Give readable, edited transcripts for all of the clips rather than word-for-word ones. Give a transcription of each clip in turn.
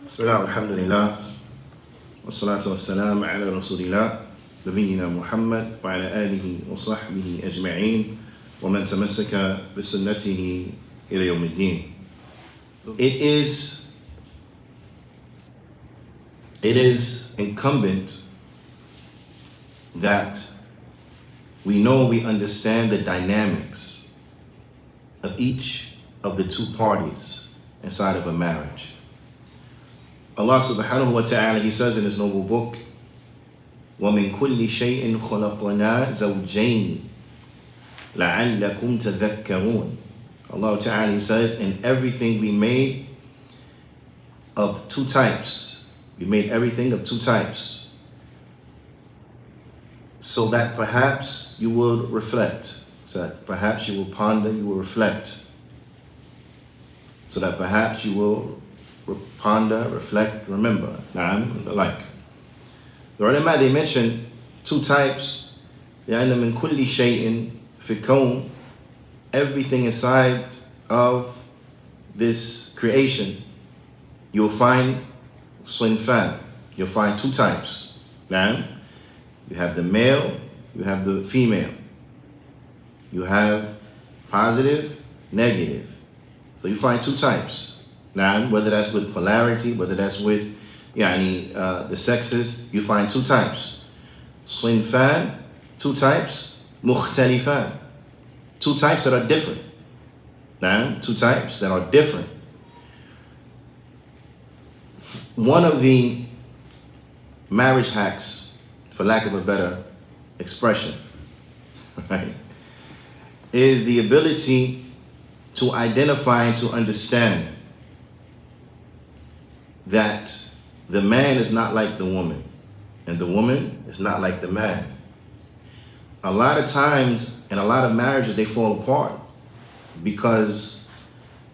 Bismillah, alhamdulillah, wassalatu wassalamu ala rasulillah, nabiyyina Muhammad wa ala alihi wa sahbihi ajma'in, wa man tamassaka bi sunnatihi ila yawmiddin. It is incumbent that we understand the dynamics of each of the two parties inside of a marriage. Allah subhanahu wa ta'ala, He says in His noble book, وَمِن كُلِّ شَيْءٍ خَلَقْنَا زَوْجَيْنِ لَعَلَّكُمْ تَذَكَّرُونَ. Allah ta'ala, He says, in everything we made of two types. We made everything of two types, so that perhaps you will reflect, so that perhaps you will ponder, you will reflect, so that perhaps you will ponder, reflect, remember, and the like. The ulama, they mention two types. لأن من كل شيء في الكون, everything inside of this creation, you'll find صنفان. You'll find two types. Now, you have the male, you have the female. You have positive, negative. So you find two types. Now, whether that's with polarity, whether that's with the sexes, you find two types. Sinfan, two types. Mukhtalifan, two types that are different. Now, two types that are different. One of the marriage hacks, for lack of a better expression, right, is the ability to identify and to understand that the man is not like the woman, and the woman is not like the man. A lot of times, in a lot of marriages, they fall apart because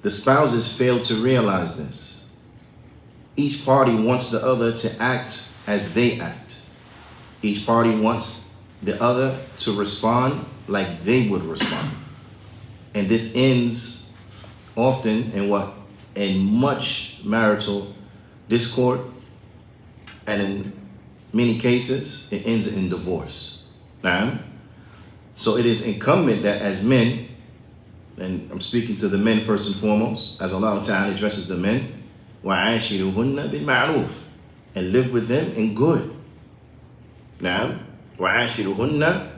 the spouses fail to realize this. Each party wants the other to act as they act. Each party wants the other to respond like they would respond. And this ends often in much marital discord, and in many cases, it ends in divorce. Now, so it is incumbent that as men, and I'm speaking to the men first and foremost, as Allah Ta'ala addresses the men, وَعَاشِرُهُنَّ بِالْمَعْرُوفِ, and live with them in good. Now, وَعَاشِرُهُنَّ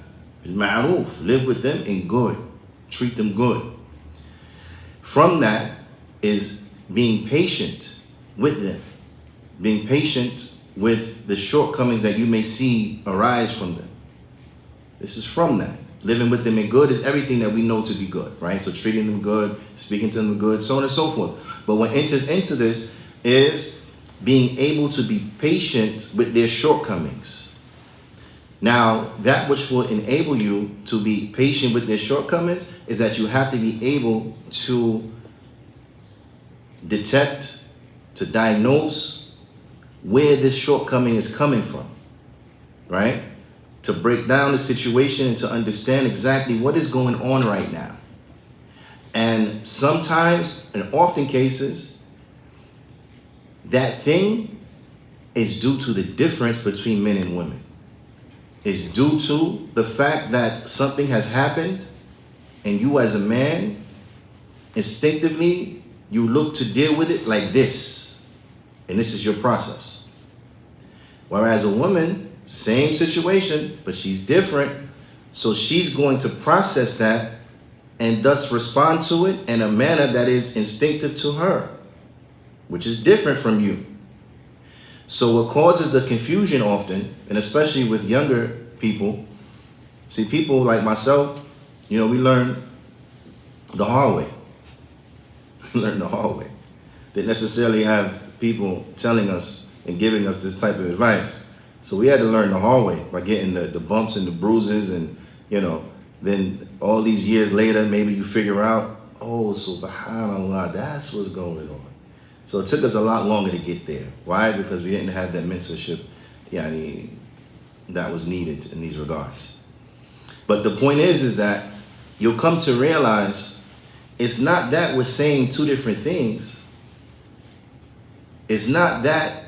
بِالْمَعْرُوفِ, live with them in good. Treat them good. From that is being patient with them. Being patient with the shortcomings that you may see arise from them. This is from that. Living with them in good is everything that we know to be good, right? So treating them good, speaking to them good, so on and so forth. But what enters into this is being able to be patient with their shortcomings. Now, that which will enable you to be patient with their shortcomings is that you have to be able to detect, to diagnose where this shortcoming is coming from, right? To break down the situation and to understand exactly what is going on right now. And sometimes, in often cases, that thing is due to the difference between men and women. It's due to the fact that something has happened and you as a man, instinctively, you look to deal with it like this. And this is your process. Whereas a woman, same situation, but she's different. So she's going to process that and thus respond to it in a manner that is instinctive to her, which is different from you. So what causes the confusion often, and especially with younger people, see, people like myself, we learn the hard way. We learn the hard way. Didn't necessarily have people telling us and giving us this type of advice. So we had to learn the hard way by getting the bumps and the bruises, and then all these years later, maybe you figure out, oh, subhanallah, that's what's going on. So it took us a lot longer to get there. Why? Because we didn't have that mentorship that was needed in these regards. But the point is that you'll come to realize it's not that we're saying two different things. It's not that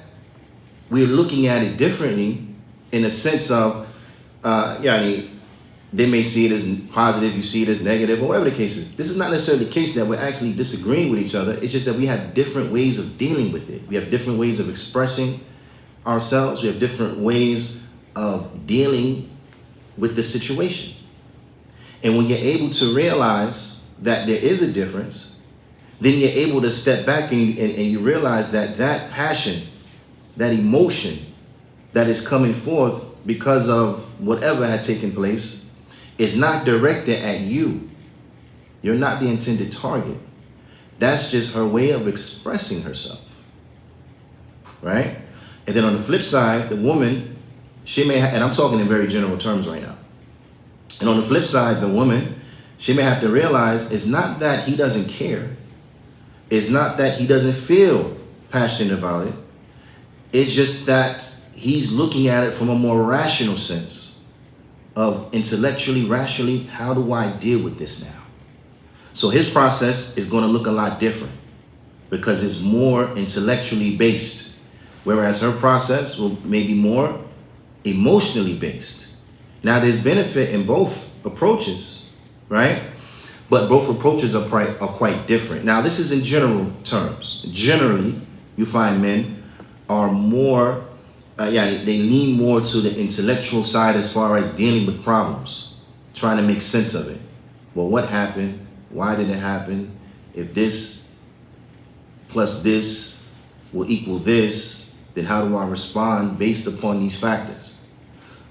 we're looking at it differently in a sense of, yani, they may see it as positive, you see it as negative, or whatever the case is. This is not necessarily the case that we're actually disagreeing with each other. It's just that we have different ways of dealing with it. We have different ways of expressing ourselves. We have different ways of dealing with the situation. And when you're able to realize that there is a difference, then you're able to step back and you realize that that passion, that emotion that is coming forth because of whatever had taken place is not directed at you. You're not the intended target. That's just her way of expressing herself, right? And then on the flip side, the woman, she may and I'm talking in very general terms right now. And on the flip side, the woman, she may have to realize it's not that he doesn't care. It's not that he doesn't feel passionate about it. It's just that he's looking at it from a more rational sense of intellectually, rationally, how do I deal with this now? So his process is going to look a lot different because it's more intellectually based, whereas her process will maybe more emotionally based. Now there's benefit in both approaches, right? But both approaches are quite different. Now this is in general terms. Generally, you find men are more, they lean more to the intellectual side as far as dealing with problems, trying to make sense of it. Well, what happened? Why did it happen? If this plus this will equal this, then how do I respond based upon these factors?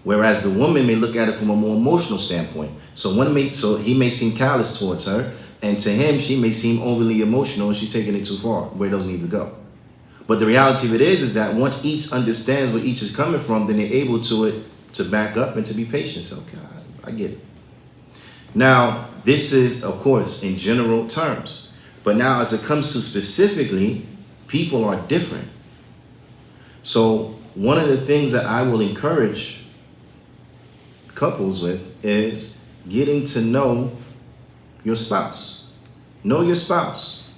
Whereas the woman may look at it from a more emotional standpoint. So he may seem callous towards her, and to him, she may seem overly emotional and she's taking it too far where it doesn't need to go. But the reality of it is that once each understands where each is coming from, then they're able to back up and to be patient. So, God, I get it. Now, this is, of course, in general terms. But now as it comes to specifically, people are different. So one of the things that I will encourage couples with is getting to know your spouse. Know your spouse.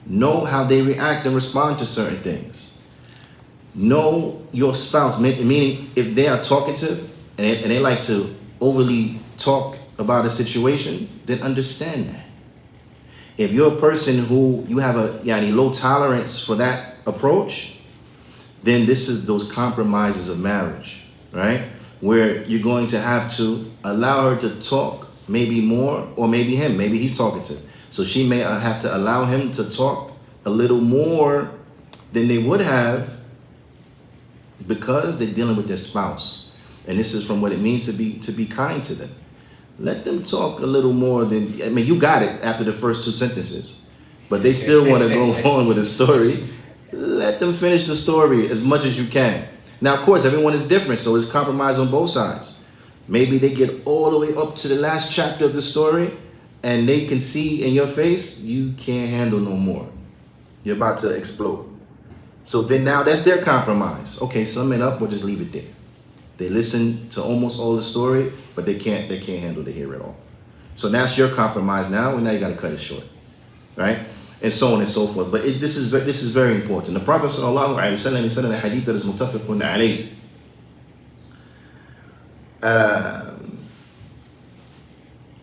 Know how they react and respond to certain things. Know your spouse, meaning if they are talkative and they like to overly talk about a situation, then understand that. If you're a person who you have a low tolerance for that approach, then this is those compromises of marriage, right? Where you're going to have to allow her to talk maybe more, or maybe him, maybe he's talkative. So she may have to allow him to talk a little more than they would have because they're dealing with their spouse. And this is from what it means to be kind to them. Let them talk a little more than, you got it after the first two sentences, but they still want to go on with the story. Let them finish the story as much as you can. Now, of course, everyone is different, so it's compromise on both sides. Maybe they get all the way up to the last chapter of the story and they can see in your face, you can't handle no more. You're about to explode. So then now that's their compromise. Okay, sum it up or just leave it there. They listen to almost all the story, but they can't handle to hear it all. So that's your compromise now, and now you got to cut it short, right? And so on and so forth. But this is very important. The Prophet sallallahu alaihi wasallam said in a hadith that is muttafaqun alayh.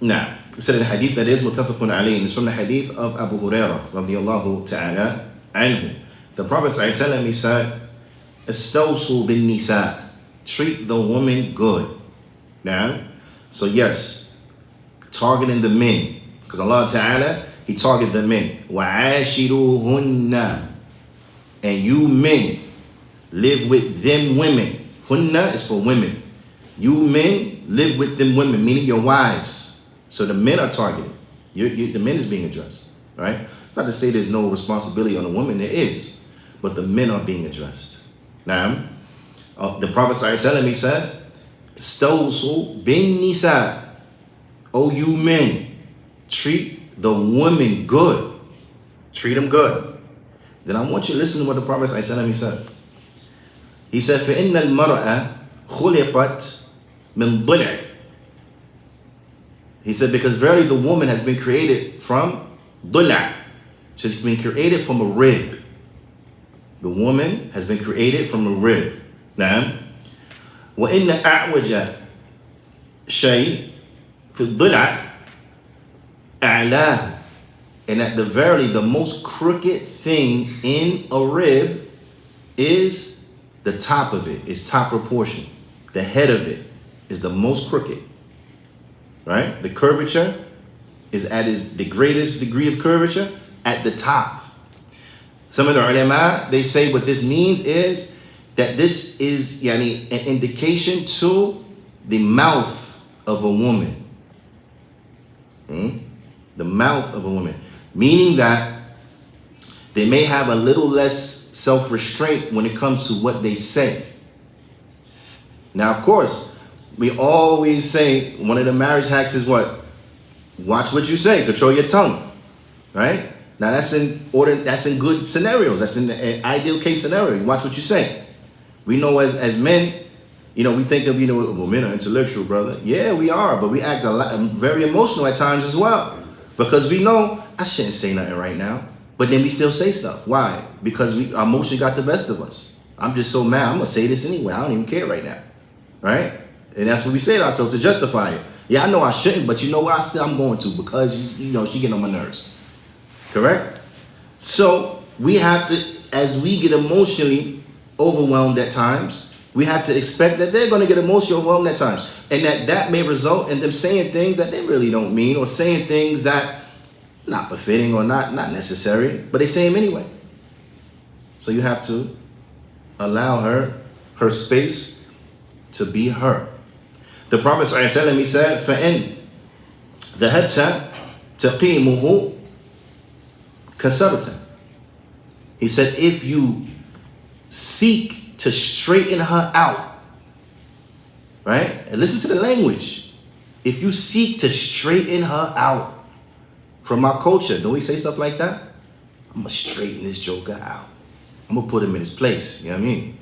Now, he said in a hadith that is muttafaqun alayh, and it's from the hadith of Abu Hurairah radiyallahu ta'ala anhu. The Prophet sallallahu alaihi wasallam, he said, "Istawsu bin nisa." Treat the woman good. Now, so yes, targeting the men, because Allah Ta'ala, He targeted the men. وَعَاشِرُوهُنَّ. And you men, live with them women. Hunna is for women. You men, live with them women, meaning your wives. So the men are targeted. The men is being addressed, right? Not to say there's no responsibility on the woman, there is. But the men are being addressed. Now, the Prophet ﷺ, he says, "Stawsu bin nisa." Oh, you men, treat the women good. Treat them good. Then I want you to listen to what the Prophet ﷺ, he said. He said, فَإِنَّ الْمَرْأَ خُلِقَتْ مِنْ ضِلْعٍ. He said, because verily the woman has been created from ضِلْع. She's been created from a rib. The woman has been created from a rib. Now, وَإِنَّ أَعْوَجَ شَيْءٍ فِي الضِّلَعِ أَعْلَاهُ. And that the most crooked thing in a rib is the top of it, its top proportion. The head of it is the most crooked, right? The curvature is at the greatest degree of curvature at the top. Some of the ulama, they say what this means is that this is an indication to the mouth of a woman. The mouth of a woman. Meaning that they may have a little less self-restraint when it comes to what they say. Now, of course, we always say one of the marriage hacks is what? Watch what you say, control your tongue, right? Now that's in good scenarios. That's in the ideal case scenario. You watch what you say. We know as men, we think of, well, men are intellectual, brother. Yeah, we are, but we act very emotional at times as well. Because we know, I shouldn't say nothing right now. But then we still say stuff. Why? Because our emotion got the best of us. I'm just so mad, I'm going to say this anyway. I don't even care right now. Right? And that's what we say to ourselves to justify it. Yeah, I know I shouldn't, but you know what? I'm going to because, she getting on my nerves. Correct? So we have to, as we get emotionally overwhelmed at times, we have to expect that they're going to get emotionally overwhelmed at times. And that may result in them saying things that they really don't mean, or saying things that not befitting or not necessary, but they say them anyway. So you have to allow her space to be her. The Prophet ﷺ, he said, فَإِنْ ذَهَبْتَ تَقِيمُهُ كَسَرْتَ. He said, if you seek to straighten her out, right? And listen to the language. If you seek to straighten her out, from our culture, don't we say stuff like that? I'm going to straighten this joker out. I'm going to put him in his place. You know what I mean?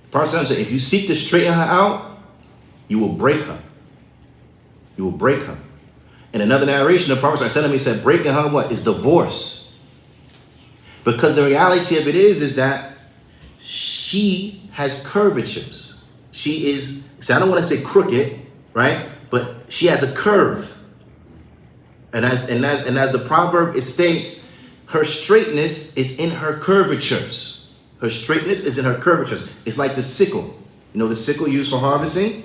Prophet said, if you seek to straighten her out, you will break her. You will break her. In another narration, the Prophet said, he said, breaking her what? Is divorce. Because the reality of it is that she has curvatures. She is, see, I don't want to say crooked, right? But she has a curve. And as the proverb it states, her straightness is in her curvatures. Her straightness is in her curvatures. It's like the sickle. The sickle used for harvesting?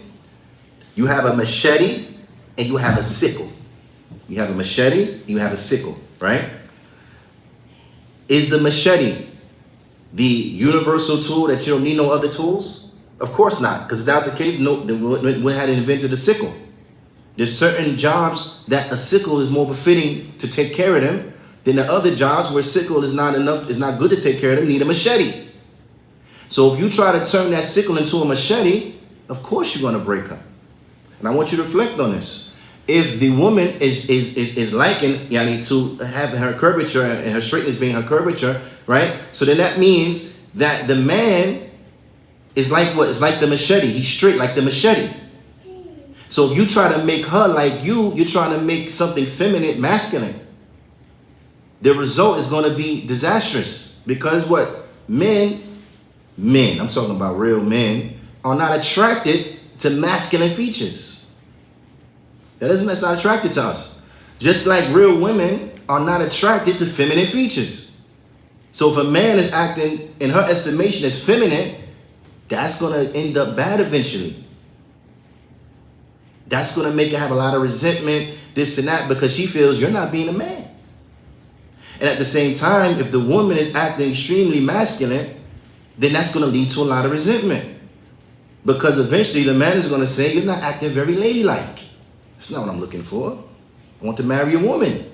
You have a machete and you have a sickle. You have a machete, you have a sickle, right? Is the machete the universal tool that you don't need no other tools? Of course not, because if that was the case, we had invented a sickle. There's certain jobs that a sickle is more befitting to take care of them than the other jobs where sickle is not enough, is not good to take care of them, need a machete. So if you try to turn that sickle into a machete, of course you're going to break her. And I want you to reflect on this. If the woman is likened to having her curvature and her straightness being her curvature, right? So then that means that the man is like what? It's like the machete. He's straight like the machete. So if you try to make her like you're trying to make something feminine, masculine. The result is going to be disastrous because what? Men, I'm talking about real men, are not attracted to masculine features. That's not attracted to us. Just like real women are not attracted to feminine features. So if a man is acting in her estimation as feminine, that's going to end up bad eventually. That's going to make her have a lot of resentment, this and that, because she feels you're not being a man. And at the same time, if the woman is acting extremely masculine, then that's going to lead to a lot of resentment. Because eventually the man is going to say, you're not acting very ladylike. That's not what I'm looking for. I want to marry a woman.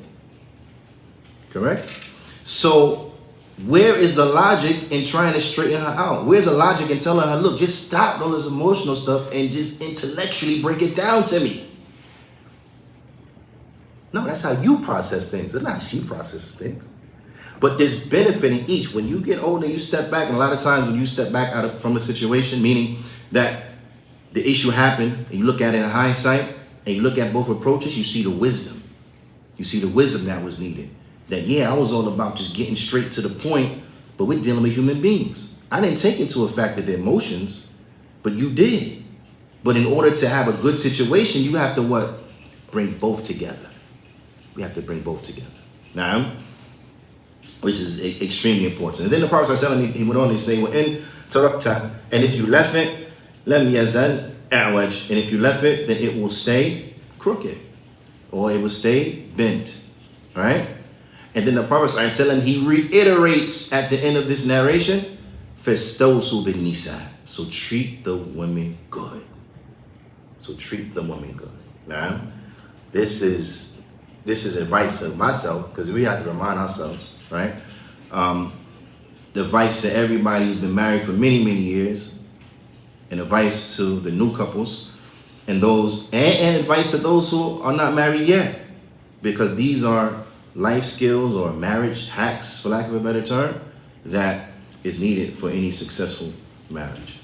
Correct? So where is the logic in trying to straighten her out? Where's the logic in telling her, look, just stop all this emotional stuff and just intellectually break it down to me? No, that's how you process things. It's not she processes things. But there's benefit in each. When you get older, you step back. And a lot of times when you step back from a situation, meaning that the issue happened, and you look at it in hindsight, and you look at both approaches, you see the wisdom. You see the wisdom that was needed. That, yeah, I was all about just getting straight to the point, but we're dealing with human beings. I didn't take into effect their emotions, but you did. But in order to have a good situation, you have to what? Bring both together. We have to bring both together. Now, which is extremely important. And then the Prophet ﷺ, he went on to say, وَإِن تَرَكْتَ, and if you left it, لَمْ يَزَلْ أَعْوَجْ, and if you left it, then it will stay crooked, or it will stay bent, right? And then the Prophet ﷺ, he reiterates at the end of this narration, فَاسْتَوْصُوا بِالنِّسَاءِ, so treat the women good. So treat the women good. Now, this is advice to myself, because we have to remind ourselves, right? The advice to everybody who's been married for many, many years, and advice to the new couples, and advice to those who are not married yet, because these are life skills or marriage hacks, for lack of a better term, that is needed for any successful marriage.